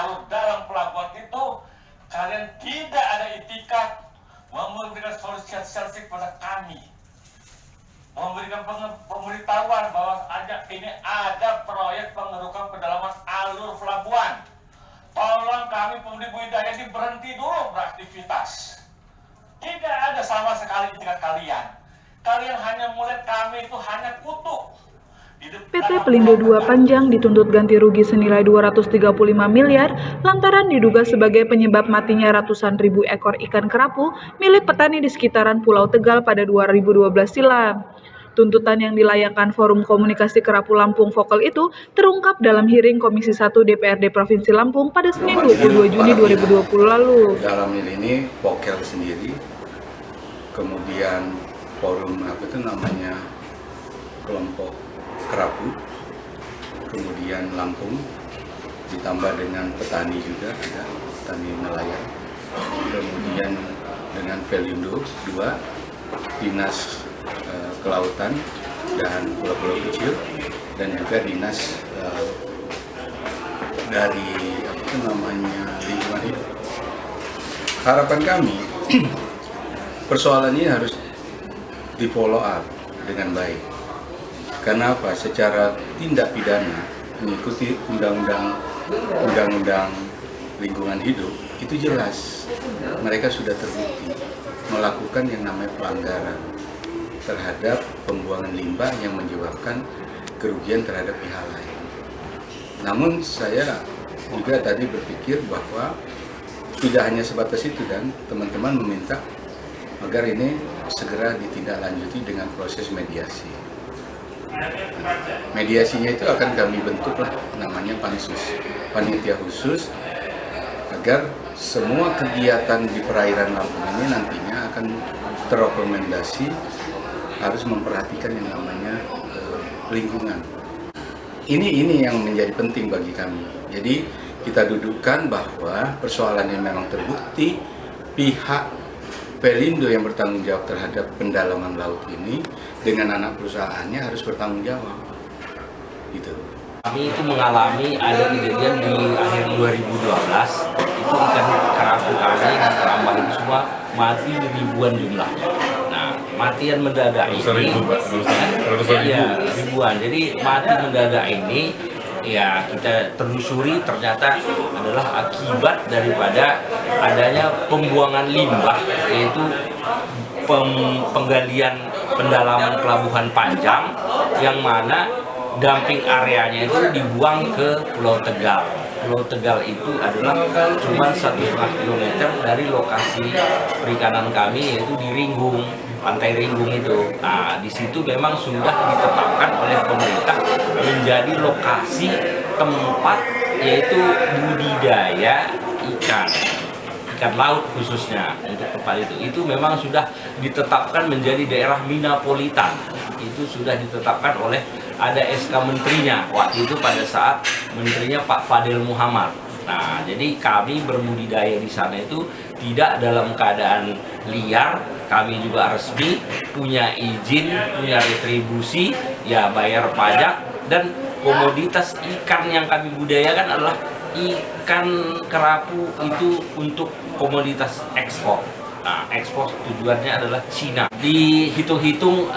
alur dalam pelabuhan itu, kalian tidak ada itikat memberikan solusi pada kami, memberikan pemberitahuan bahwa ini ada proyek pengerukan pendalaman alur pelabuhan. Tolong kami pemuda budidaya ini berhenti dulu beraktivitas. Tidak ada sama sekali itikat kalian. Kalian hanya melihat kami itu hanya kutuk. PT Pelindo II Panjang dituntut ganti rugi senilai 235 miliar lantaran diduga sebagai penyebab matinya ratusan ribu ekor ikan kerapu milik petani di sekitaran Pulau Tegal pada 2012 silam. Tuntutan yang dilayangkan Forum Komunikasi Kerapu Lampung Vokal itu terungkap dalam hearing Komisi 1 DPRD Provinsi Lampung pada Senin 22 Juni 2020 lalu. Dalam hal ini Vokal sendiri, kemudian forum kelompok kerapu, kemudian Lampung, ditambah dengan petani juga, ada petani nelayan, kemudian dengan Pelindo II, Dinas Kelautan dan Pulau-Pulau Kecil, dan juga Dinas dari lingkungan hidup. Harapan kami, persoalan ini harus di follow up dengan baik. Karena apa? Secara tindak pidana mengikuti undang-undang lingkungan hidup itu jelas mereka sudah terbukti melakukan yang namanya pelanggaran terhadap pembuangan limbah yang menyebabkan kerugian terhadap pihak lain. Namun saya juga tadi berpikir bahwa tidak hanya sebatas itu, dan teman-teman meminta agar ini segera ditindaklanjuti dengan proses mediasi. Mediasinya itu akan kami bentuklah namanya pansus, panitia khusus, agar semua kegiatan di perairan Lampung ini nantinya akan terrekomendasi harus memperhatikan yang namanya lingkungan. Ini yang menjadi penting bagi kami. Jadi kita dudukkan bahwa persoalan ini memang terbukti pihak Pelindo yang bertanggung jawab terhadap pendalaman laut ini dengan anak perusahaannya harus bertanggung jawab. Gitu. Kami itu mengalami ada kejadian di akhir 2012, itu ikan kerapu kami dan kerambah itu semua mati ribuan jumlahnya. Nah, matian mendadak ini, ribuan. Jadi mati mendadak ini, ya kita telusuri ternyata adalah akibat daripada adanya pembuangan limbah, yaitu penggalian pendalaman pelabuhan Panjang yang mana dumping areanya itu dibuang ke Pulau Tegal. Pulau Tegal itu adalah cuma 1,5 kilometer dari lokasi perikanan kami, yaitu di Ringgung, Pantai Ringgung itu. Nah, di situ memang sudah ditetapkan oleh pemerintah menjadi lokasi tempat, yaitu budidaya ikan laut khususnya untuk tempat itu memang sudah ditetapkan menjadi daerah Minapolitan. Itu sudah ditetapkan oleh ada SK menterinya waktu itu pada saat menterinya Pak Fadil Muhammad. Nah, jadi kami berbudidaya di sana itu tidak dalam keadaan liar, kami juga resmi punya izin, punya retribusi, ya bayar pajak, dan komoditas ikan yang kami budidayakan adalah ikan kerapu itu untuk komoditas ekspor. Nah, ekspor tujuannya adalah Cina. Dihitung-hitung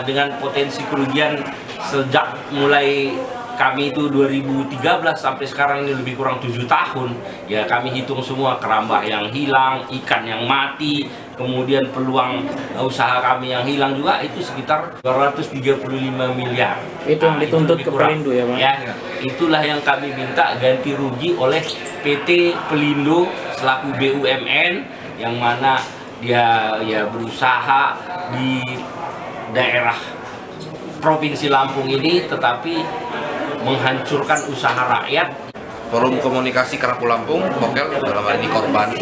dengan potensi kerugian sejak mulai kami itu 2013 sampai sekarang ini lebih kurang 7 tahun. Ya kami hitung semua kerambah yang hilang, ikan yang mati, kemudian peluang usaha kami yang hilang juga itu sekitar 235 miliar. Itu yang dituntut ke Pelindo ya Pak? Ya, itulah yang kami minta ganti rugi oleh PT Pelindo selaku BUMN yang mana dia ya berusaha di daerah Provinsi Lampung ini tetapi menghancurkan usaha rakyat. Forum Komunikasi Kerapu Lampung, Vokal, dalam hal ini korban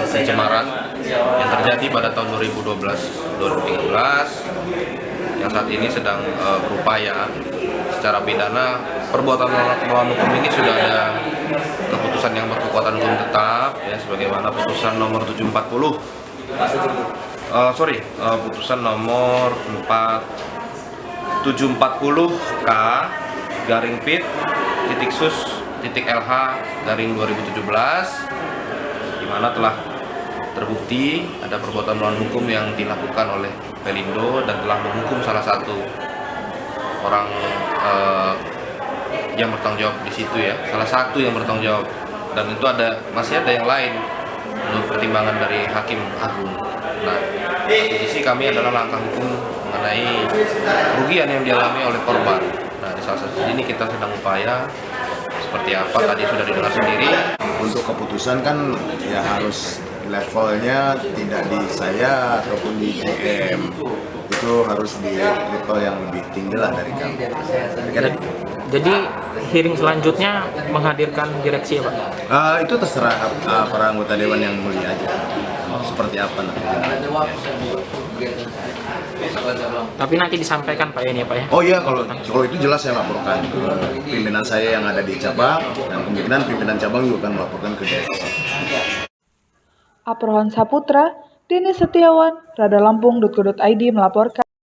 pencemaran yang terjadi pada tahun 2012-2013 yang saat ini sedang berupaya secara pidana. Perbuatan melawan hukum ini sudah ada keputusan yang berkekuatan hukum tetap, ya, sebagaimana putusan nomor 740, putusan nomor 740 K garing pit titik sus titik LH garing 2017, di mana telah terbukti ada perbuatan melawan hukum yang dilakukan oleh Pelindo dan telah menghukum salah satu orang yang bertanggung jawab di situ ya, salah satu yang bertanggung jawab, dan itu masih ada yang lain menurut pertimbangan dari Hakim Agung. Nah, di sisi kami adalah langkah hukum mengenai kerugian yang dialami oleh korban. Nah, di salah satu ini kita sedang upaya seperti apa tadi sudah didengar sendiri. Untuk keputusan kan ya harus levelnya tidak di saya ataupun di GM, itu harus di level yang lebih tinggi lah dari kami. Jadi hearing selanjutnya menghadirkan direksi ya Pak? Itu terserah para anggota dewan yang mulia aja. Seperti apa nanti. Tapi nanti disampaikan Pak ini ya Pak ya? Oh iya, kalau itu jelas saya laporkan ke pimpinan saya yang ada di cabang, dan kemungkinan pimpinan cabang juga akan melaporkan ke direksi. Aprohan Saputra, Denny Setiawan, Radalampung.co.id melaporkan.